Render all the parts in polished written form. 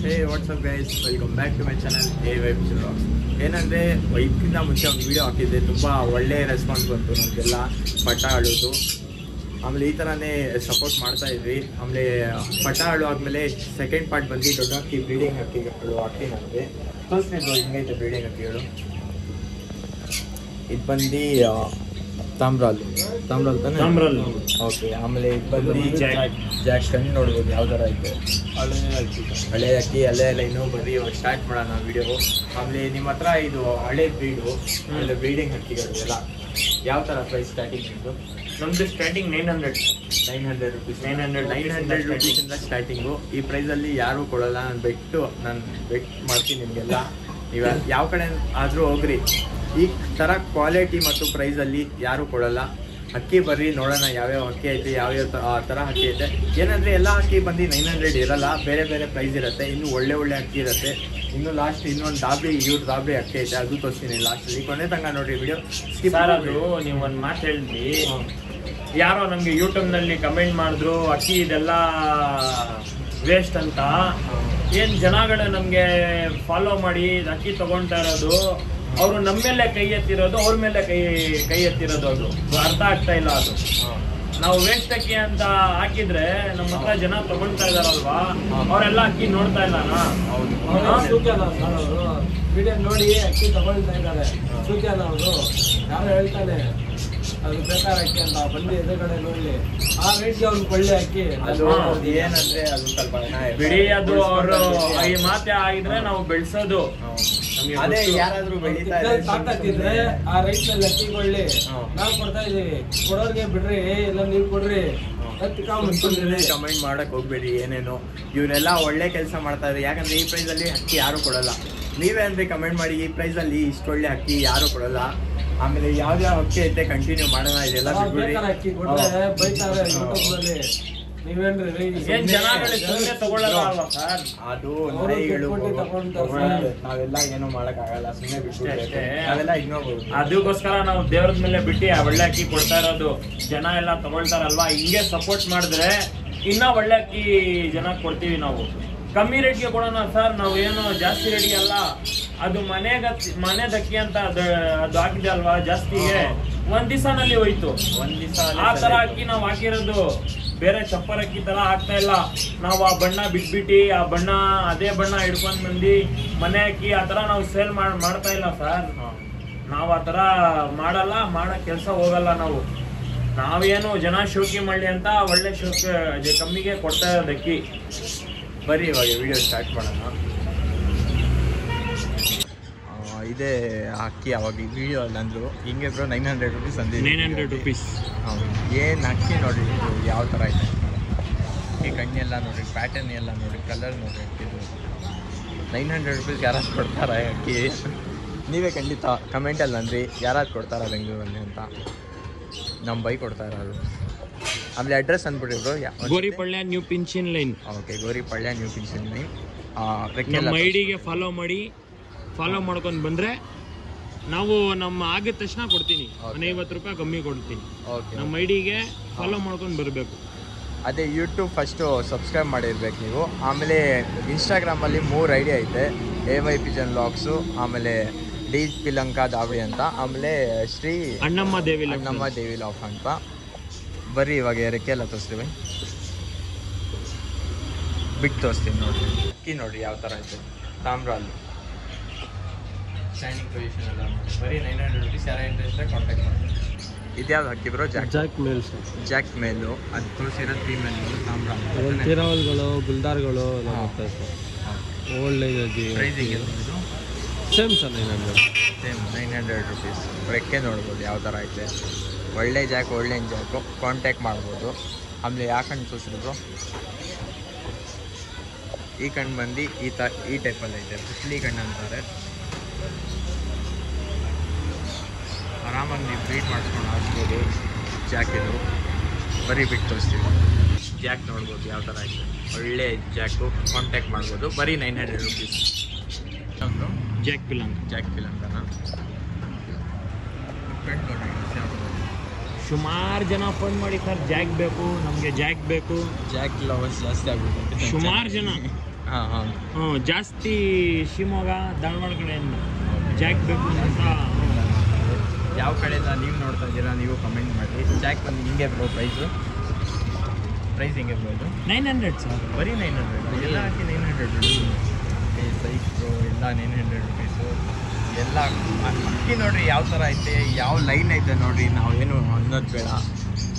Hey what's up guys, welcome back to my channel AY Vision Vlogs. ಏನಂದರೆ ಇದಕ್ಕಿಂತ ಮುಂಚೆ ಒಂದು ವೀಡಿಯೋ ಹಾಕಿದ್ದೆ, ತುಂಬ ಒಳ್ಳೆಯ ರೆಸ್ಪಾನ್ಸ್ ಬಂತು ನಮಗೆಲ್ಲ ಪಟ ಆಡೋದು. ಆಮೇಲೆ ಈ ಥರನೇ ಸಪೋರ್ಟ್ ಮಾಡ್ತಾ ಇದ್ವಿ. ಆಮೇಲೆ ಪಟ ಆಡು ಆದಮೇಲೆ ಸೆಕೆಂಡ್ ಪಾರ್ಟ್ ಬಂದು ದೊಡ್ಡ ಹಕ್ಕಿ ಬ್ರೀಡಿಂಗ್ ಹಕ್ಕಿಗಳು ಹಾಕ್ತೀನಿ ನನಗೆ ತೋರಿಸ್ತಿದ್ರು. ಹಿಂಗೈತೆ ಬ್ರೀಡಿಂಗ್ ಹಕ್ಕಿಗಳು. ಇದು ಬಂದು ತಾಮ್ರಾಲ್ ತಾನೆ. ಓಕೆ, ಆಮೇಲೆ ಇದು ಬಂದು ಜಾಕ್ ಕಣ್ಣು ನೋಡ್ಬೋದು ಯಾವ ಥರ ಐತೆ. ಹಳೆ ಅಕ್ಕಿ ಅಲ್ಲೇ ಎಲ್ಲ ಇನ್ನೂ ಬರೀ ಸ್ಟಾರ್ಟ್ ಮಾಡೋಣ ವಿಡಿಯೋ. ಆಮೇಲೆ ನಿಮ್ಮ ಹತ್ರ ಇದು ಹಳೆ ಬ್ರೀಡು, ಆಮೇಲೆ ಬ್ರೀಡಿಂಗ್ ಹಕ್ಕಿಗಳು ಎಲ್ಲ ಯಾವ ಥರ ಪ್ರೈಸ್ ಸ್ಟಾರ್ಟಿಂಗ್ ಇತ್ತು? ನಮ್ಮದು ಸ್ಟಾರ್ಟಿಂಗ್ 900 ರುಪೀಸ್. 900 ರುಪೀಸಿಂದ ಸ್ಟಾರ್ಟಿಂಗು. ಈ ಪ್ರೈಸಲ್ಲಿ ಯಾರೂ ಕೊಡೋಲ್ಲ. ನಾನು ಬೆಟ್ ಮಾಡ್ತೀನಿ ನಿಮಗೆಲ್ಲ. ನೀವು ಯಾವ ಕಡೆ ಆದರೂ ಹೋಗ್ರಿ, ಈ ಥರ ಕ್ವಾಲಿಟಿ ಮತ್ತು ಪ್ರೈಸಲ್ಲಿ ಯಾರೂ ಕೊಡೋಲ್ಲ. ಅಕ್ಕಿ ಬರ್ರಿ ನೋಡೋಣ ಯಾವ್ಯಾವ ಅಕ್ಕಿ ಐತೆ, ಯಾವ್ಯಾವ ಥರ ಅಕ್ಕಿ ಐತೆ. ಏನಂದರೆ ಎಲ್ಲ ಅಕ್ಕಿ ಬಂದು 900 ಇರಲ್ಲ, ಬೇರೆ ಬೇರೆ ಪ್ರೈಸ್ ಇರುತ್ತೆ. ಇನ್ನೂ ಒಳ್ಳೆ ಅಕ್ಕಿ ಇರುತ್ತೆ. ಇನ್ನು ಲಾಸ್ಟ್ ಇನ್ನೊಂದು ದಾಬ್ರಿ ಅಕ್ಕಿ ಐತೆ, ಅದು ತೋರಿಸ್ತೀನಿ ಲಾಸ್ಟಲ್ಲಿ. ಕೊನೆ ತನಕ ನೋಡಿರಿ ವಿಡಿಯೋ. ಸರ್, ಅದು ನೀವು ಒಂದು ಮಾತು ಹೇಳಿದ್ವಿ. ಯಾರೋ ನಮಗೆ ಯೂಟ್ಯೂಬ್ನಲ್ಲಿ ಕಮೆಂಟ್ ಮಾಡಿದ್ರು ಅಕ್ಕಿ ಇದೆಲ್ಲ ವೇಸ್ಟ್ ಅಂತ. ಏನು ಜನಗಳು ನಮಗೆ ಫಾಲೋ ಮಾಡಿ ಅಕ್ಕಿ ತಗೊಳ್ತಾ ಇರೋದು, ಅವರು ನಮ್ಮ ಮೇಲೆ ಕೈ ಎತ್ತಿರೋದು, ಅವ್ರ ಮೇಲೆ ಕೈ ಎತ್ತಿರೋದು. ಅದು ಅರ್ಥ ಆಗ್ತಾ ಇಲ್ಲ. ಅದು ನಾವು ವೇಸ್ಟ್ ಅಕ್ಕಿ ಅಂತ ಹಾಕಿದ್ರೆ ನಮ್ಮ ಹತ್ರ ಜನ ತಗೊಳ್ತಾ ಇದಾರಲ್ವಾ, ಅವರೆಲ್ಲ ಅಕ್ಕಿ ನೋಡ್ತಾ ಇಲ್ಲ. ವಿಡಿಯೋ ನೋಡಿ ಅಕ್ಕಿ ತಗೊಳ್ತಾ ಇದ್ದಾರೆ. ಸೂಚನ ಅವರು ಯಾರು ಹೇಳ್ತಾನೆ ಅದು ಬೇಕಾದ ಅಕ್ಕಿ ಅಂತ ಬಂದು ಎದುರುಗಡೆ ನೋಡಿ ಆ ರೇಟ್ಗೆ ಅವ್ರಿಗೆ ಒಳ್ಳೆ ಅಕ್ಕಿ. ಅದು ಏನಂದ್ರೆ ಅದು ಸ್ವಲ್ಪ ಬಿಡಿ, ಅದು ಅವರು ಈ ಮಾತೆ ಆಗಿದ್ರೆ ನಾವು ಬೆಳೆಸೋದು. ಅದೇ ಯಾರಾದ್ರೂ ಸಾಕಾಗ್ತಿದ್ರೆ ಆ ರೈಟ್ ನಲ್ಲಿ ಅಕ್ಕಿ ಕೊಳ್ಳಿ, ನಾವು ಕೊಡ್ತಾ ಇದೀವಿ. ಕೊಡೋರ್ಗೆ ಬಿಡ್ರಿ, ಇಲ್ಲ ನೀವು ಕೊಡ್ರಿ. ಕಮೆಂಟ್ ಮಾಡಕ್ ಹೋಗ್ಬೇಡಿ ಏನೇನು. ಇವರೆಲ್ಲ ಒಳ್ಳೆ ಕೆಲಸ ಮಾಡ್ತಾ ಇದ್ದಾರೆ. ಯಾಕಂದ್ರೆ ಈ ಪ್ರೈಸ್ ಅಲ್ಲಿ ಅಕ್ಕಿ ಯಾರು ಕೊಡಲ್ಲ. ನೀವೇ ಅಂದ್ರೆ ಕಮೆಂಟ್ ಮಾಡಿ, ಈ ಪ್ರೈಸ್ ಅಲ್ಲಿ ಇಷ್ಟು ಒಳ್ಳೆ ಅಕ್ಕಿ ಯಾರು ಕೊಡಲ್ಲ. ಆಮೇಲೆ ಯಾವ್ಯಾವ ಅಕ್ಕಿ ಐತೆ ಕಂಟಿನ್ಯೂ ಮಾಡೋಣ. ಇದೆಲ್ಲ ಅಕ್ಕಿ ಕೊಟ್ರೆ ಬೈತಾರೆ ಯೂಟ್ಯೂಬ್ನಲ್ಲಿ. ನೀವೇನ್ರಿ ತಗೊಳ್ಳಲ್ಲ ಅಲ್ವಾ ಸರ್? ಅದು ನಾವೆಲ್ಲ ಏನೋ ಮಾಡಕ್ ಆಗಲ್ಲ, ಸುಮ್ಮನೆ ಬಿಟ್ಟು ನಾವೆಲ್ಲ ಇಗ್ನೋರ್ಬೋದು. ಅದಕ್ಕೋಸ್ಕರ ನಾವು ದೇವ್ರ ಮೇಲೆ ಬಿಟ್ಟು ಆ ಒಳ್ಳೆ ಅಕ್ಕಿ ಕೊಡ್ತಾ ಇರೋದು. ಜನ ಎಲ್ಲ ತಗೊಳ್ತಾರಲ್ವಾ, ಹಿಂಗೆ ಸಪೋರ್ಟ್ ಮಾಡಿದ್ರೆ ಇನ್ನ ಒಳ್ಳೆ ಅಕ್ಕಿ ಜನ ಕೊಡ್ತೀವಿ ನಾವು. ಕಮ್ಮಿ ರೇಟ್ಗೆ ಕೊಡೋಣ ಸರ್, ನಾವು ಏನು ಜಾಸ್ತಿ ರೇಟ್ಗೆ ಅಲ್ಲ. ಅದು ಮನೆದಕ್ಕಿ ಅಂತ ಅದು ಹಾಕಿದೆ ಅಲ್ವಾ ಜಾಸ್ತಿಗೆ, ಒಂದ್ ದಿವಸನಲ್ಲಿ ಹೋಯ್ತು. ಆ ತರ ಅಕ್ಕಿ ನಾವು ಹಾಕಿರೋದು. ಬೇರೆ ಚಪ್ಪರ್ ಅಕ್ಕಿ ತರ ಆಗ್ತಾ ಇಲ್ಲ. ನಾವು ಆ ಬಣ್ಣ ಬಿಟ್ಬಿಟ್ಟು ಅದೇ ಬಣ್ಣ ಹಿಡ್ಕೊಂಡ್ ಬಂದು ಮನೆ ಅಕ್ಕಿ ಆ ತರ ನಾವು ಸೇಲ್ ಮಾಡ್ತಾ ಇಲ್ಲ ಸರ್. ನಾವು ಆ ತರ ಮಾಡಲ್ಲ, ಮಾಡೋ ಕೆಲಸ ಹೋಗಲ್ಲ ನಾವು. ನಾವೇನು ಜನ ಶೋಕಿ ಮಾಡಲಿ ಅಂತ ಒಳ್ಳೆ ಕಮ್ಮಿಗೆ ಕೊಡ್ತಾ ಇರೋದು ಅಕ್ಕಿ. ಬರೀ ಇವಾಗ ವಿಡಿಯೋ ಸ್ಟಾರ್ಟ್ ಮಾಡೋಣ. ಇದೇ ಅಕ್ಕಿ ಅವಾಗ ವಿಡಿಯೋ ಅಲ್ಲಿ ಅಂದರು ಹಿಂಗೆ ಬ್ರೋ 900 ರುಪೀಸ್ ಅಂದಿದ್ದು. 900 ರುಪೀಸ್. ಏನು ಅಕ್ಕಿ ನೋಡಿ ಯಾವ ಥರ ಐತೆ. ಈ ಕಣ್ಣೆಲ್ಲ ನೋಡಿ, ಪ್ಯಾಟರ್ನ್ ಎಲ್ಲ ನೋಡಿ, ಕಲರ್ ನೋಡಿ. ಇದು 900 ರುಪೀಸ್ ಯಾರಾದ್ರು ಕೊಡ್ತಾರ ಅಕ್ಕಿ? ನೀವೇ ಖಂಡಿತ ಕಮೆಂಟಲ್ಲಿ ಅಂದ್ರಿ ಯಾರಾದ್ರು ಕೊಡ್ತಾರ ಬೆಂಗಳೂರಲ್ಲಿ ಅಂತ. ನಮ್ಮ ಬೈ ಕೊಡ್ತಾ ಇರೋದು. ಆಮೇಲೆ ಅಡ್ರೆಸ್ ಅಂದ್ಬಿಟ್ರಿ bro, Goripalya new pension line. Okay, Goripalya new pension line. ನಮ್ಮ ಐಡಿಗೆ ಫಾಲೋ ಮಾಡ್ಕೊಂಡು ಬಂದರೆ ನಾವು ನಮ್ಮ ಆಗಿದ ತಕ್ಷಣ ಕೊಡ್ತೀನಿ. 50 ರೂಪಾಯಿ ಕಮ್ಮಿ ಕೊಡ್ತೀನಿ. ಓಕೆ, ನಮ್ಮ ಐಡಿಗೆ ಫಾಲೋ ಮಾಡ್ಕೊಂಡು ಬರಬೇಕು. ಅದೇ ಯೂಟ್ಯೂಬ್ ಫಸ್ಟು ಸಬ್ಸ್ಕ್ರೈಬ್ ಮಾಡಿರ್ಬೇಕು ನೀವು. ಆಮೇಲೆ ಇನ್ಸ್ಟಾಗ್ರಾಮಲ್ಲಿ 3 ಐಡಿ ಐತೆ. AY Vision Vlogs, ಆಮೇಲೆ ಡಿ ಪಿಲಂಕಾ ದಾವಡಿ ಅಂತ, ಆಮೇಲೆ ಶ್ರೀ ಅಣ್ಣಮ್ಮ ದೇವಿ ಲಾಫ್ ಅಂತ. ಬರ್ರಿ ಇವಾಗ ರೆಕ್ಕೆ ಎಲ್ಲ ತೋರಿಸ್ತೀವಿ, ಬಿಟ್ಟು ತೋರಿಸ್ತೀನಿ ನೋಡಿರಿ. ಅಕ್ಕಿ ನೋಡಿರಿ ಯಾವ ಥರ ಐತೆ. ತಾಮ್ರಾಲ್ ಶೈನಿಂಗ್ ಪೊಸಿಷನ್ ಎಲ್ಲ ನೋಡಿ. ಬರೀ 900 ರುಪೀಸ್. ಯಾರ ಇಂಟ್ರೆಸ್ಟ್ ಕಾಂಟ್ಯಾಕ್ಟ್ ಮಾಡಿ. ಇದ್ಯಾವ್ದು ಹಾಕಿ ಬ್ರೋ? Jack male. ಅದು ತೋರಿಸಿರೋದು ಫೀಮೇಲು ತಾಮ್ರಾಲ್. ತಿರಾವಲ್ಗಳು, ಗುಲ್ದಾರ್ಗಳು ಓಲ್ಡ್ ಎನರ್ಜಿ. ಪ್ರೈಸಿಗೆ ಸೇಮ್ ಸರ್ 900 ರುಪೀಸ್. ರೆಕ್ಕೆ ನೋಡ್ಬೋದು ಯಾವ ಥರ ಐತೆ. ಒಳ್ಳೆ ಜಾಕು ಕಾಂಟ್ಯಾಕ್ಟ್ ಮಾಡ್ಬೋದು. ಆಮೇಲೆ ಯಾವ ಕಣ್ಣು ತೋರಿಸಿದ್ರು? ಈ ಕಣ್ಣು ಬಂದು ಈ ಟೈಪಲ್ಲಿ ಐತೆ, ಪುತ್ಲಿ ಕಣ್ಣು ಅಂತಾರೆ. ಆರಾಮಾಗಿ ನೀವು ಬ್ರೀಡ್ ಮಾಡಿಸ್ಕೊಂಡು ಹಾಕ್ಬೋದು ಜಾಕಿದು. ಬರೀ ಬಿಟ್ಟು ತೋರಿಸ್ತೀವಿ. ಜಾಕ್ ನೋಡ್ಬೋದು ಯಾವ ಥರ ಐತೆ. ಒಳ್ಳೆ ಜಾಕು, ಕಾಂಟ್ಯಾಕ್ಟ್ ಮಾಡ್ಬೋದು. ಬರೀ 900 ರುಪೀಸ್. ಜಾಕ್ ಪಿಲಂಕನ ಸುಮಾರು ಜನ ಫೋನ್ ಮಾಡಿ ಸರ್ ಜಾಕ್ ಬೇಕು, ನಮಗೆ ಜಾಕ್ ಬೇಕು. ಜಾಕ್ ಲವರ್ಸ್ ಜಾಸ್ತಿ ಆಗ್ಬಿಟ್ಟು ಸುಮಾರು ಜನ ಹಾಂ ಜಾಸ್ತಿ ಶಿವಮೊಗ್ಗ ಧಾರವಾಡ ಕಡೆಯಿಂದ ಜಾಕ್ ಬೇಕು ಅಂತ. ಯಾವ ಕಡೆಯಿಂದ ನೀವು ನೋಡ್ತಾ ಇದ್ದೀರಾ ನೀವು ಕಮೆಂಟ್ ಮಾಡಿ. ಜಾಕ್ ಬಂದು ಹಿಂಗೆ ಬ್ರೋ ಪ್ರೈಸ್ ಹಿಂಗೆ ಬ್ರೋ ಇದು 900 ಸರ್. ಬರೀ 900 ಎಲ್ಲ ಹಾಕಿ 900 ಸೈಜ್ ಬ್ರೋ ಎಲ್ಲ 900 ರುಪೀಸು ಎಲ್ಲ ಅಕ್ಕಿ ನೋಡಿರಿ ಯಾವ ಥರ ಐತೆ ಯಾವ ಲೈನ್ ಐತೆ ನೋಡಿರಿ. ನಾವೇನು ಅನ್ನೋದು ಬೇಡ,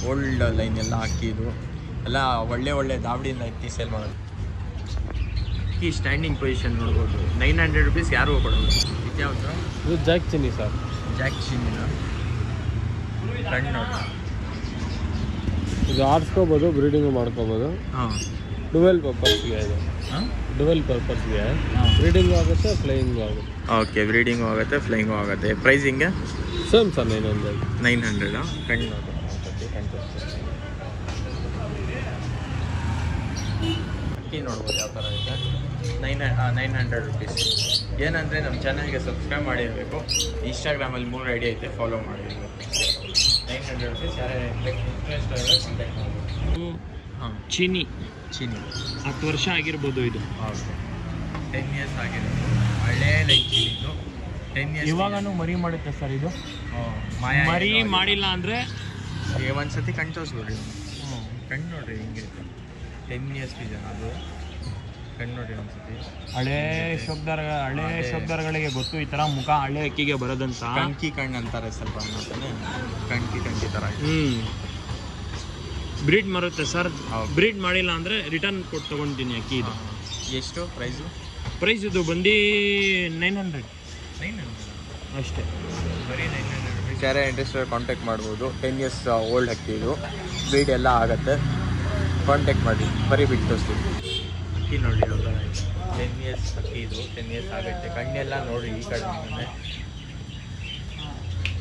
ಓಲ್ಡ್ ಲೈನ್ ಎಲ್ಲ ಅಕ್ಕಿದು ಎಲ್ಲ ಒಳ್ಳೆ ದಾವಡಿಯಿಂದ ಎತ್ತಿ ಸೇಲ್ ಮಾಡೋದು. ಅಕ್ಕಿ ಸ್ಟ್ಯಾಂಡಿಂಗ್ ಪೊಸಿಷನ್ ನೋಡ್ಬೋದು. 900 ರುಪೀಸ್ ಯಾರಿಗೂ ಕೊಡೋದು. ಇದು ಯಾವುದು? ಇದು ಜಾಕ್ ಚಿನ್ನಿ ಸರ್. ಜಾಕ್ ಚಿನ್ನಿನ ಕಣ್ಣು ನೋಡಿ. ಇದು ಆರಿಸ್ಕೋಬೋದು, ಬ್ರೀಡಿಂಗು ಮಾಡ್ಕೋಬೋದು. ಹಾಂ ಡುವೆಲ್ ಪರ್ಪಸ್ಗೆ ಇದು. ಹಾಂ ಡುವೆಲ್ ಪರ್ಪಸ್ಗೆ ಬ್ರೀಡಿಂಗು ಆಗುತ್ತೆ, ಫ್ಲೈಯಿಂಗು ಆಗುತ್ತೆ. ಓಕೆ, ಬ್ರೀಡಿಂಗು ಆಗುತ್ತೆ, ಫ್ಲೈಯಿಂಗು ಆಗುತ್ತೆ. ಪ್ರೈಸಿಂಗೆ ಸೇಮ್ ಸರ್ 900. 900 ಕಣ್ಣು ನೋಡಿ. ಅಕ್ಕಿ ನೋಡ್ಬೋದು ಯಾವ ಥರ ಇದೆ. 900 ರುಪೀಸ್. ಏನಂದರೆ ನಮ್ಮ ಚಾನಲ್ಗೆ ಸಬ್ಸ್ಕ್ರೈಬ್ ಮಾಡಿರಬೇಕು. ಇನ್ಸ್ಟಾಗ್ರಾಮಲ್ಲಿ 3 ಐಡಿ ಐತೆ, ಫಾಲೋ ಮಾಡಿರಬೇಕು. 900 ರುಪೀಸ್. ಯಾರ್ಯಾರು ಇಂಟ್ರೆಸ್ಟ್ ಆದರೆ ಕಾಂಟ್ಯಾಕ್ಟ್ ಮಾಡ್ಬೋದು. ಹಾಂ ಚೀನಿ 10 ವರ್ಷ ಆಗಿರ್ಬೋದು ಇದು. ಓಕೆ, 10 ಇಯರ್ಸ್ ಆಗಿರೋದು. ಹಳೇ ಲೈನ್ ಚೀನಿದು 10 ಇಯರ್ಸ್. ಇವಾಗನೂ ಮರಿ ಮಾಡುತ್ತೆ ಸರ್ ಇದು. ಮರಿ ಮಾಡಿಲ್ಲ ಅಂದರೆ ಒಂದ್ಸತಿ ಕಣ್ಣು ತೋರಿಸ್ಬಿಡ್ರಿ. ಕಣ್ಣು ನೋಡ್ರಿ ಹಿಂಗೆ 10 ಇಯರ್ಸ್ ಜನ ಅದು ಕಣ್ಣು ನೋಡ್ರಿ ಒಂದ್ಸತಿ. ಹಳೇ ಶಬ್ದಗಳಿಗೆ ಗೊತ್ತು ಈ ಥರ ಮುಖ ಹಳೆ ಅಕ್ಕಿಗೆ ಬರೋದಂತ. ಕಣ್ಕಿ ಕಣ್ಣು ಅಂತಾರೆ ಸ್ವಲ್ಪ ಅಂತಾನೆ. ಕಣ್ಕಿ ಥರ. ಬ್ರೀಡ್ ಬರುತ್ತೆ ಸರ್. ಹೌದು. ಬ್ರೀಡ್ ಮಾಡಿಲ್ಲ ಅಂದರೆ ರಿಟರ್ನ್ ಕೊಟ್ಟು ತೊಗೊಳ್ತೀನಿ ಅಕ್ಕಿ ಇದು. ಎಷ್ಟು ಪ್ರೈಸ್ ಇದು ಬಂದು 900 ಅಷ್ಟೇ. ಬರೀ 900 ರುಪೀಸ್. ಯಾರೇ ಇಂಟ್ರೆಸ್ಟ್ ಕಾಂಟ್ಯಾಕ್ಟ್ ಮಾಡ್ಬೋದು. 10 ಇಯರ್ಸ್ ಓಲ್ಡ್ ಅಕ್ಕಿ ಇದು. ಬ್ರೀಡ್ ಎಲ್ಲ ಆಗುತ್ತೆ, ಕಾಂಟ್ಯಾಕ್ಟ್ ಮಾಡಿ. ಬರೀ ಬಿಟ್ಟು ತೋರಿಸ್ತೀವಿ. ಅಕ್ಕಿ ನೋಡಿ 10 ಇಯರ್ಸ್ ಅಕ್ಕಿ ಇದು. 10 ಇಯರ್ಸ್ ಆಗುತ್ತೆ. ಕಣ್ಣೆಲ್ಲ ನೋಡಿ ಈ ಕಡೆ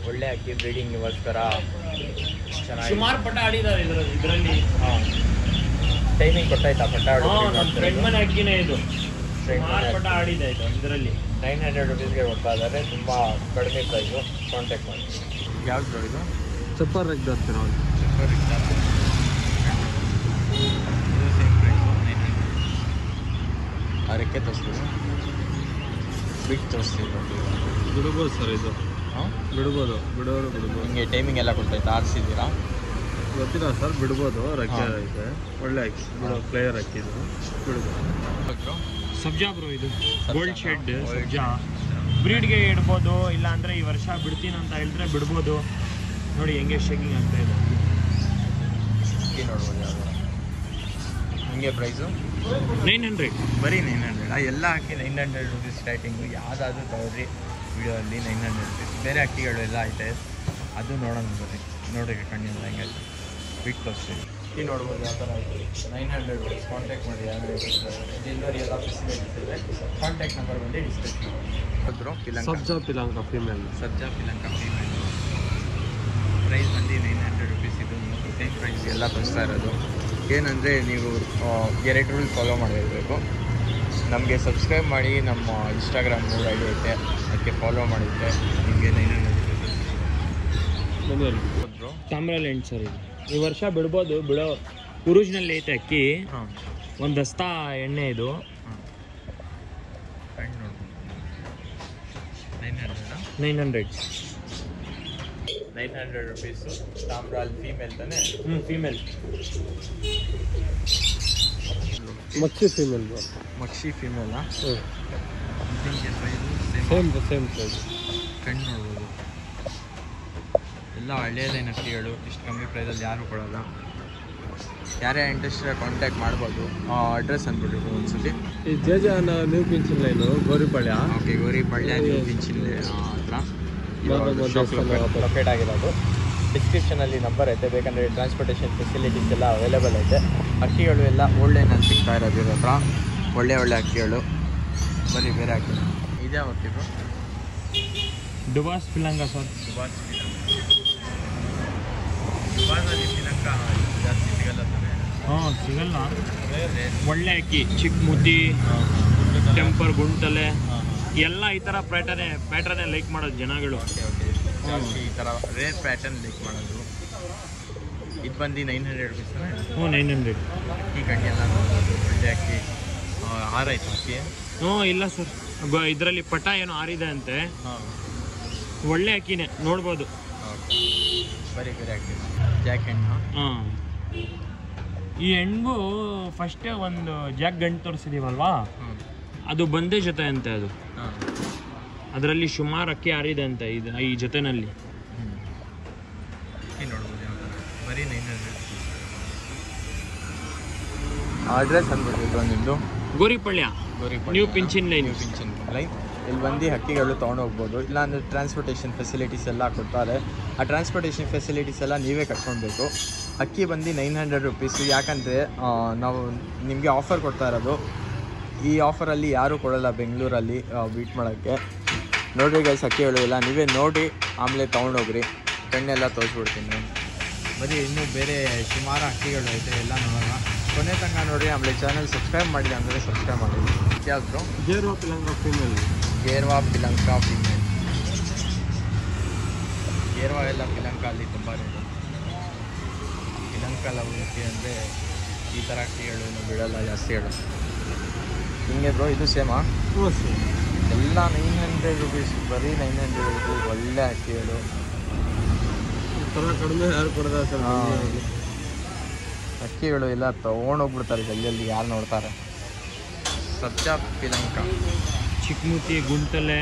ಒಳ್ಳೆ ಅಕ್ಕಿ. ಬ್ರೀಡಿಂಗಿಗೋಸ್ಕರ ಚೆನ್ನಾಗಿ ಸುಮಾರು ಪಟ ಆಡಿದ್ದಾರೆ ಇದರಲ್ಲಿ. ಹಾಂ, ಟೈಮಿಂಗ್ ಗೊತ್ತಾಯ್ತಾ? ಪಟ್ಟ ನಮ್ಮ ಫ್ರೆಂಡ್ ಮನೆ ಅಕ್ಕಿನೇ ಇದು. ಸುಮಾರು ಪಟ ಆಡಿದೆ ಇದು ಇದರಲ್ಲಿ. 900 ರುಪೀಸ್ಗೆ ಕೊಡ್ತಾ ಇದ್ದಾರೆ. ತುಂಬ ಕಡಿಮೆ ಪ್ರೈಸು. ಕಾಂಟ್ಯಾಕ್ಟ್ ಮಾಡಿ. ಯಾವ್ದು ನೋಡಿದ್ದು? ಸೂಪರ್ ರೆಗ್ ಬರ್ತೀರ ಅವ್ರು. ಇದು ಸೇಮ್ ಪ್ರೈಸು 900. ಅದಕ್ಕೆ ತೋರಿಸ್ತೀವಿ, ಬಿಟ್ಟು ತೋರಿಸ್ತೀವಿ. ಬಿಡ್ಬೋದು ಸರ್ ಇದು. ಹಾಂ, ಬಿಡ್ಬೋದು. ನಿಮಗೆ ಟೈಮಿಂಗ್ ಎಲ್ಲ ಗೊತ್ತಾಯ್ತಾ? ಆರಿಸಿದ್ದೀರಾ? ಗೊತ್ತಿಲ್ಲ ಸರ್, ಬಿಡ್ಬೋದು. ರಕ್ಕೆ ಐತೆ, ಒಳ್ಳೆ ಅಕ್ಕಿ, ಬಿಡೋ ಪ್ಲೇಯರ್ ಅಕ್ಕಿದು. ಬಿಡ್ಬೋದು. ಸಬ್ಜಾ ಬ್ರೋ ಇದು. ಗೋಲ್ಡ್ ಶೆಡ್ ಸಬ್ಜಾ. ಬ್ರೀಡ್ಗೆ ಇಡ್ಬೋದು, ಇಲ್ಲ ಅಂದರೆ ಈ ವರ್ಷ ಬಿಡ್ತೀನಿ ಅಂತ ಹೇಳಿದ್ರೆ ಬಿಡ್ಬೋದು. ನೋಡಿ ಹೆಂಗೆ ಶೇಕಿಂಗ್ ಆಗ್ತಾ ಇದೆ. ಅಕ್ಕಿ ನೋಡ್ಬೋದು ಯಾವುದು. ನಿಮಗೆ ಪ್ರೈಸು 900. ಬರೀ 900. ಎಲ್ಲ ಹಾಕಿ 900 ರುಪೀಸ್ ಸ್ಟಾರ್ಟಿಂಗು. ಯಾವುದಾದ್ರೂ ತಗೊಳ್ರಿ ವಿಡಿಯೋಲ್ಲಿ 900 ರುಪೀಸ್. ಬೇರೆ ಅಕ್ಕಿಗಳು ಎಲ್ಲ ಐತೆ, ಅದು ನೋಡೋಣ ಬರ್ರಿ. ನೋಡ್ರಿ ಕಣ್ಣಿಂದ ಹೆಂಗೈತೆ. ಬಿಟ್ಟು ತೋರಿಸ್ತೀವಿ. ಅಕ್ಕಿ ನೋಡ್ಬೋದು ಯಾವ ಥರ ಐತೆ. 900 ರುಪೀಸ್. ಕಾಂಟ್ಯಾಕ್ಟ್ ಮಾಡಿ. ಯಾರು ಡೆಲಿವರಿ ಎಲ್ಲ ಫೆಸಿಲಿಟೀಸ್ ಇದೆ. ಕಾಂಟ್ಯಾಕ್ಟ್ ನಂಬರ್ ಬಂದು ಡಿಸ್ಕ್ರಿಪ್ಷನ್. ಸಬ್ಜಾ ಪಿಲಾಂಕ ಫೀಮೇಲ್. ಸಬ್ಜಾ ಪಿಲಂಕ ಫೀಮೇಲ್. ಪ್ರೈಸ್ ಬಂದು 900 ರುಪೀಸ್. ಇದು ಸೇಮ್ ಪ್ರೈಸ್ ಎಲ್ಲ ತೋರಿಸ್ತಾ ಇರೋದು. ಏನಂದರೆ ನೀವು 2 ರೂಲ್ ಫಾಲೋ ಮಾಡಿರಬೇಕು. ನಮಗೆ ಸಬ್ಸ್ಕ್ರೈಬ್ ಮಾಡಿ. ನಮ್ಮ ಇನ್ಸ್ಟಾಗ್ರಾಮ್ 3 ಐಡಿ ಐತೆ, ಅದಕ್ಕೆ ಫಾಲೋ ಮಾಡಿದರೆ ನಿಮಗೆ 900 ಬಂದರು. ತಾಮ್ರಲ್ಯಾಂಡ್ ಸರ್ ಇದು. ಈ ವರ್ಷ ಬಿಡ್ಬೋದು. ಉರುಜ್ನಲ್ಲಿ ಐತೆ ಅಕ್ಕಿ. ಹಾಂ, ಒಂದು ದಸ್ತಾ ಎಣ್ಣೆ ಇದು. ಹಾಂ, ಕಣ್ಣು ನೋಡ್ಬೋದು. 900 900 ರುಪೀಸು. ತಾಮ್ರಾಲ್ ಫೀಮೇಲ್ ತಾನೇ? ಫೀಮೇಲ್. ಮಕ್ಷಿ ಫೀಮೇಲ್. ಮಕ್ಷಿ ಫೀಮೇಲಾ? Same price. ಕಣ್ಣು ನೋಡ್ಬೋದು. ಎಲ್ಲ ಹಳೇದೇನು ಅಕ್ಕಿಗಳು. ಇಷ್ಟು ಕಮ್ಮಿ ಪ್ರೈಸಲ್ಲಿ ಯಾರೂ ಕೊಡೋಲ್ಲ. ಯಾರೇ ಇಂಟ್ರೆಸ್ಟ್ ಕಾಂಟ್ಯಾಕ್ಟ್ ಮಾಡ್ಬೋದು. ಅಡ್ರೆಸ್ ಅಂದ್ಬಿಟ್ಟಿದ್ರು ಒಂದ್ಸತಿ. ಈ J new pension line Goripalya. Okay, Goripalya new pension ಹತ್ರ ಲೊಕೇಟ್ ಆಗಿರೋದು. ಡಿಸ್ಕ್ರಿಪ್ಷನಲ್ಲಿ ನಂಬರ್ ಐತೆ, ಬೇಕಂದರೆ ಟ್ರಾನ್ಸ್ಪೋರ್ಟೇಷನ್ ಫೆಸಿಲಿಟೀಸ್ ಎಲ್ಲ ಅವೈಲೇಬಲ್ ಐತೆ. ಅಕ್ಕಿಗಳು ಎಲ್ಲ ಓಲ್ಡೇನಲ್ಲಿ ಸಿಗ್ತಾ ಇರೋದು ಇರೋ ಹತ್ರ. ಒಳ್ಳೆ ಅಕ್ಕಿಗಳು. ಬರೀ ಬೇರೆ ಅಕ್ಕಿ. ಇದೇ ಹೊತ್ತಿದ್ರು ಡುಬಾಸ್ ಪಿಲಂಗ ಸರ್. ದುಬಾಸಲ್ಲಿ ಪಿಲಂಕ ಜಾಸ್ತಿ ಸಿಗಲ್ಲ ತಾನೆ? ಸಿಗಲ್ಲ. ಒಳ್ಳೆ ಅಕ್ಕಿ. ಚಿಕ್ಕ ಮುದ್ದಿ, ಟೆಂಪರ್, ಗುಂಟಲೆ ಎಲ್ಲ ಈ ಥರ ಪ್ಯಾಟರ್ನೇ ಲೈಕ್ ಮಾಡೋದು ಜನಗಳು. ಜಾಸ್ತಿ ಈ ಥರ ರೇರ್ ಪ್ಯಾಟರ್ನ್ ಲೈಕ್ ಮಾಡೋದು. ಇದು ಬಂದು 900 ರುಪೀಸ್ ತಾನೆ? 900. ಅಕ್ಕಿ ಕಣ್ಣಿ ಎಲ್ಲ ನೋಡ್ಬೋದು. ಒಳ್ಳೆ ಅಕ್ಕಿ. ಹಾರಾಯ್ತು ಅಕ್ಕಿ. ಹ್ಞೂ ಇಲ್ಲ ಸರ್, ಇದರಲ್ಲಿ ಪಟ ಏನೋ ಆರಿದೆ ಅಂತೆ. ಹಾಂ, ಒಳ್ಳೆ ಅಕ್ಕಿನೇ ನೋಡ್ಬೋದು. ಬರೀ ಅಕ್ಕಿ ಜಾಕ್ ಹೆಣ್ಣು. ಹಾಂ, ಈ ಹೆಣ್ಗೂ ಫಸ್ಟೇ ಒಂದು ಜಾಕ್ ಗಂಟು ತೋರಿಸಿದೀವಲ್ವಾ, ಅದು ಬಂದೇ ಜೊತೆ ಅಂತೆ. ಅದು ಅದರಲ್ಲಿ ಸುಮಾರು ಅಕ್ಕಿ ಆರಿದೆ ಅಂತೆ ಈ ಜೊತೆನಲ್ಲಿ. ನೋಡ್ಬೋದು ಬರೀ 900. ಅಡ್ರೆಸ್ ಅಂದ್ಬಿಟ್ಟಿದ್ದು ನಿಮ್ಮದು ಗೋರಿಪಳ್ಳಿ ನ್ಯೂ ಪಿಂಚಿನ್ ಲೈನ್. ಇಲ್ಲಿ ಬಂದು ಹಕ್ಕಿಗಳು ತೊಗೊಂಡೋಗ್ಬೋದು. ಇಲ್ಲಾಂದರೆ ಟ್ರಾನ್ಸ್ಪೋರ್ಟೇಷನ್ ಫೆಸಿಲಿಟೀಸ್ ಎಲ್ಲ ಕೊಡ್ತಾರೆ. ಆ ಟ್ರಾನ್ಸ್ಪೋರ್ಟೇಷನ್ ಫೆಸಿಲಿಟೀಸ್ ಎಲ್ಲ ನೀವೇ ಕಟ್ಕೊಳ್ಬೇಕು. ಅಕ್ಕಿ ಬಂದು 900 ರುಪೀಸು. ಯಾಕಂದರೆ ನಾವು ನಿಮಗೆ ಆಫರ್ ಕೊಡ್ತಾ ಇರೋದು. ಈ ಆಫರಲ್ಲಿ ಯಾರೂ ಕೊಡೋಲ್ಲ ಬೆಂಗಳೂರಲ್ಲಿ ಬೀಟ್ ಮಾಡೋಕ್ಕೆ. ನೋಡಿರಿ ಗೈಸ್, ಅಕ್ಕಿಗಳು ಇಲ್ಲ, ನೀವೇ ನೋಡಿ ಆಮೇಲೆ ತೊಗೊಂಡೋಗ್ರಿ. ಕಣ್ಣೆಲ್ಲ ತೋರಿಸ್ಬಿಡ್ತೀನಿ. ಬರೀ ಇನ್ನೂ ಬೇರೆ ಸುಮಾರು ಅಕ್ಕಿಗಳು ಐತೆ, ಎಲ್ಲ ನೋಡೋಣ. ಕೊನೆ ತನಕ ನೋಡಿ. ಆಮೇಲೆ ಚಾನಲ್ ಸಬ್ಸ್ಕ್ರೈಬ್ ಮಾಡಿಲ್ಲ ಅಂದರೆ ಸಬ್ಸ್ಕ್ರೈಬ್ ಮಾಡಿ. ಯಾವುದು ಗೇರ್ವಾ ಪಿಲಂಕ ಫೀಮೇಲ್. ಗೇರ್ವಾ ಪಿಲಂಕ ಫೀಮೇಲ್. ಗೇರ್ವಾ ಎಲ್ಲ ಪಿಲಂಕ ಅಲ್ಲಿ ತುಂಬ ರೇಟು. ಪಿಲಂಕ ಲವಕ್ಕೆ ಅಂದರೆ ಈ ಥರ ಅಕ್ಕಿಗಳು ಬಿಡೋಲ್ಲ ಜಾಸ್ತಿ ಹೇಳು. ಹಿಂಗೆ ಬ್ರೋ, ಇದು ಸೇಮಾ? ಎಲ್ಲ 900 ರುಪೀಸ್, ಬರೀ 900 ರುಪೀಸ್. ಒಳ್ಳೆ ಅಕ್ಕಿಗಳು. ಕಡಿಮೆ ಯಾರು ಕೊಡ್ತಾರೆ ಸರ್? ಅಕ್ಕಿಗಳು ಎಲ್ಲ ತೊಗೊಂಡೋಗ್ಬಿಡ್ತಾರೆ ಜಲ್ದಿಯಲ್ಲಿ, ಯಾರು ನೋಡ್ತಾರೆ. ಸಬ್ಜಾ ಪಿಲಂಕ, ಚಿಕ್ಕಮೂತಿ ಗುಂಟಲೆ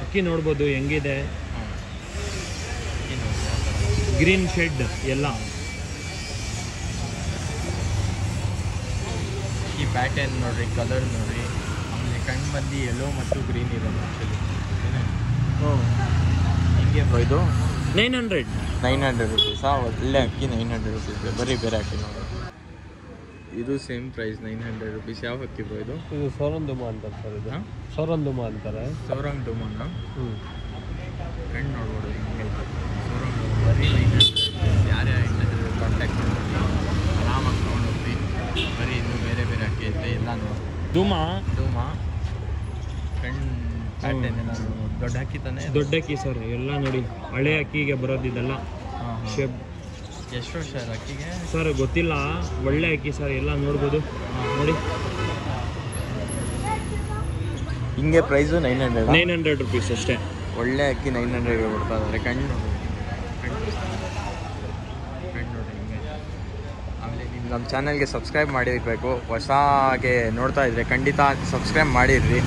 ಅಕ್ಕಿ ನೋಡ್ಬೋದು ಹೆಂಗಿದೆ. ಗ್ರೀನ್ ಶೆಡ್ ಎಲ್ಲ. ಈ ಪ್ಯಾಟರ್ನ್ ನೋಡ್ರಿ, ಕಲರ್ ನೋಡ್ರಿ. ಆಮೇಲೆ ಕಣ್ಣು ಬಂದು ಯೆಲ್ಲೋ ಮತ್ತು ಗ್ರೀನ್ ಇರೋದು ಆ್ಯಕ್ಚುಲಿ. ಹಿಂಗೆ ಬ್ರೋ ಇದು 900 ರುಪೀಸ್. ಒಳ್ಳೆ ಅಕ್ಕಿ 900 ರುಪೀಸ್. ಬರೀ ಬೇರೆ ಅಕ್ಕಿ ನೋಡಿ. ಇದು ಸೇಮ್ ಪ್ರೈಸ್ 900 ರುಪೀಸ್. ಯಾವ ಅಕ್ಕಿ ಬ್ರೋ ಇದು? ಇದು ಸೋರಂದುಮ ಅಂತಾರೆ ಸರ್. ಇದು ಸೋರಂದುಮ ಅಂತಾರೆ. ಸೌರಂಗ್ ಡುಮನ. ಕಣ್ಣು ನೋಡ್ಬೋದು ಹಿಂಗೈತೆ. ಸೌರಂಗ್ ಬರೀ 900 ರುಪೀಸ್. ಯಾರೇ ಕಾಂಟ್ಯಾಕ್ಟ್ ಮಾಡಿ ಆರಾಮಾಗಿ ತೊಗೊಂಡೋಗ್ರಿ. ಬರೀ ಇನ್ನೂ ಬೇರೆ ಬೇರೆ ಅಕ್ಕಿ ಐತೆ, ಎಲ್ಲ ನೋಡಿ. ಡುಮ ಕಣ್ಣು ಪ್ಯಾಟರ್ನ್ ಎಲ್ಲ ದೊಡ್ಡ ಅಕ್ಕಿ ತಾನೆ. ದೊಡ್ಡ ಅಕ್ಕಿ ಸರ್ ಎಲ್ಲ ನೋಡಿ. ಹಳೆ ಅಕ್ಕಿಗೆ ಬರೋದಿದೆಲ್ಲ ಶೇಪ್. ಎಷ್ಟು ವರ್ಷ ಅಕ್ಕಿಗೆ ಸರ್ ಗೊತ್ತಿಲ್ಲ. ಒಳ್ಳೆ ಅಕ್ಕಿ ಸರ್ ಎಲ್ಲ ನೋಡ್ಬೋದು ನೋಡಿ. ಹಿಂಗೆ ಪ್ರೈಸು 900 ರುಪೀಸ್ ಅಷ್ಟೇ. ಒಳ್ಳೆ ಅಕ್ಕಿ 900ಗೆ ಕೊಡ್ತಾ ಇದ್ದಾರೆ. ಕಣ್ಣು ನೋಡಿ ಹಿಂಗೆ. ಆಮೇಲೆ ನೀವು ನಮ್ಮ ಚಾನಲ್ಗೆ ಸಬ್ಸ್ಕ್ರೈಬ್ ಮಾಡಿರಬೇಕು. ಹೊಸಾಗೆ ನೋಡ್ತಾ ಇದ್ದರೆ ಖಂಡಿತ ಸಬ್ಸ್ಕ್ರೈಬ್ ಮಾಡಿರ್ರಿ.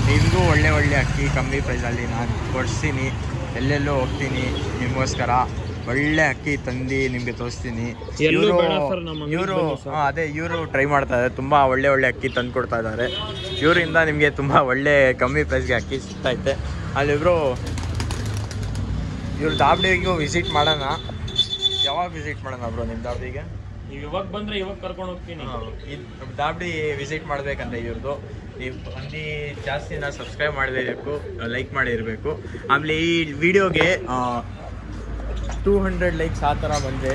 ನಿಮಗೂ ಒಳ್ಳೆ ಅಕ್ಕಿ ಕಮ್ಮಿ ಪ್ರೈಸಲ್ಲಿ ನಾನು ಕೊಡಿಸ್ತೀನಿ. ಎಲ್ಲೆಲ್ಲೋ ಹೋಗ್ತೀನಿ ನಿಮಗೋಸ್ಕರ ಒಳ್ಳೆ ಅಕ್ಕಿ ತಂದು ನಿಮಗೆ ತೋರಿಸ್ತೀನಿ. ಇವರು ಟ್ರೈ ಮಾಡ್ತಾ ಇದ್ದಾರೆ. ತುಂಬ ಒಳ್ಳೆ ಅಕ್ಕಿ ತಂದು ಕೊಡ್ತಾ ಇದ್ದಾರೆ. ಇವರಿಂದ ನಿಮಗೆ ತುಂಬ ಒಳ್ಳೆ ಕಮ್ಮಿ ಪ್ರೈಸ್ಗೆ ಅಕ್ಕಿ ಸಿಗ್ತೈತೆ. ಅಲ್ಲಿಬ್ರು ಇವ್ರು ದಾಬ್ಡಿಗೂ ವಿಸಿಟ್ ಮಾಡೋಣ. ಯಾವಾಗ ವಿಸಿಟ್ ಮಾಡೋಣ ಬ್ರೋ ನಿಮ್ಮ ದಾಬ್ಡಿಗೆ? ಇವಾಗ ಬಂದರೆ ಇವಾಗ ಕರ್ಕೊಂಡು ಹೋಗ್ತೀನಿ. ದಾಬ್ಡಿ ವಿಸಿಟ್ ಮಾಡಬೇಕಂದ್ರೆ ಇವ್ರದ್ದು ನೀವು ಬಂದು ಜಾಸ್ತಿನ ಸಬ್ಸ್ಕ್ರೈಬ್ ಮಾಡಬೇಕು, ಲೈಕ್ ಮಾಡಿರಬೇಕು. ಆಮೇಲೆ ಈ ವಿಡಿಯೋಗೆ 200 ಲೈಕ್ಸ್ ಆ ಥರ ಬಂದರೆ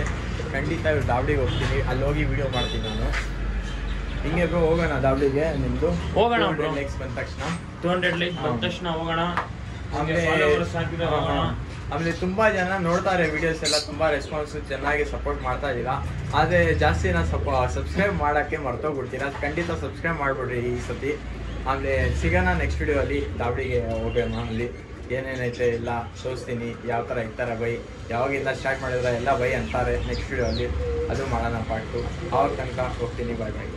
ಖಂಡಿತ ಇವ್ರು ದಾಬ್ಡಿಗೆ ಹೋಗ್ತೀನಿ. ಅಲ್ಲಿ ಹೋಗಿ ವಿಡಿಯೋ ಮಾಡ್ತೀನಿ ನಾನು. ಹಿಂಗೆ ಬ್ರೋ ಹೋಗೋಣ ದಾಬ್ಡಿಗೆ. ನಿಮ್ಮದು ಹೋಗೋಣ. 200 ಲೈಕ್ಸ್ ಬಂದ ತಕ್ಷಣ 200 ಲೈಕ್ಸ್ ಬಂದ ತಕ್ಷಣ ಹೋಗೋಣ. ಆಮೇಲೆ ತುಂಬ ಜನ ನೋಡ್ತಾರೆ ವಿಡಿಯೋಸ್ ಎಲ್ಲ, ತುಂಬ ರೆಸ್ಪಾನ್ಸು ಚೆನ್ನಾಗಿ ಸಪೋರ್ಟ್ ಮಾಡ್ತಾ ಇದ್ದೀರಾ. ಆದರೆ ಜಾಸ್ತಿ ನಾನು ಸಬ್ಸ್ಕ್ರೈಬ್ ಮಾಡೋಕ್ಕೆ ಮರ್ತೋಗ್ಬಿಡ್ತೀನಿ. ಅದು ಖಂಡಿತ ಸಬ್ಸ್ಕ್ರೈಬ್ ಮಾಡಿಬಿಡ್ರಿ ಈ ಸತಿ. ಆಮೇಲೆ ಸಿಗೋಣ ನೆಕ್ಸ್ಟ್ ವಿಡಿಯೋಲ್ಲಿ. ದಾವಡಿಗೆ ಹೋಗೋಣ. ಅಲ್ಲಿ ಏನೇನೈತೆ ಎಲ್ಲ ತೋರಿಸ್ತೀನಿ. ಯಾವ ಥರ ಇರ್ತಾರೆ ಬೈ, ಯಾವಾಗಿಂದ ಸ್ಟಾರ್ಟ್ ಮಾಡಿದ್ರೆ ಎಲ್ಲ ಬೈ ಅಂತಾರೆ. ನೆಕ್ಸ್ಟ್ ವಿಡಿಯೋಲ್ಲಿ ಅದು ಮಾಡೋಣ ಪಾರ್ಟ್ 2. ಆವಾಗ ತನಕ ಹೋಗ್ತೀನಿ. ಬಾಯ್ ಬಾಯ್.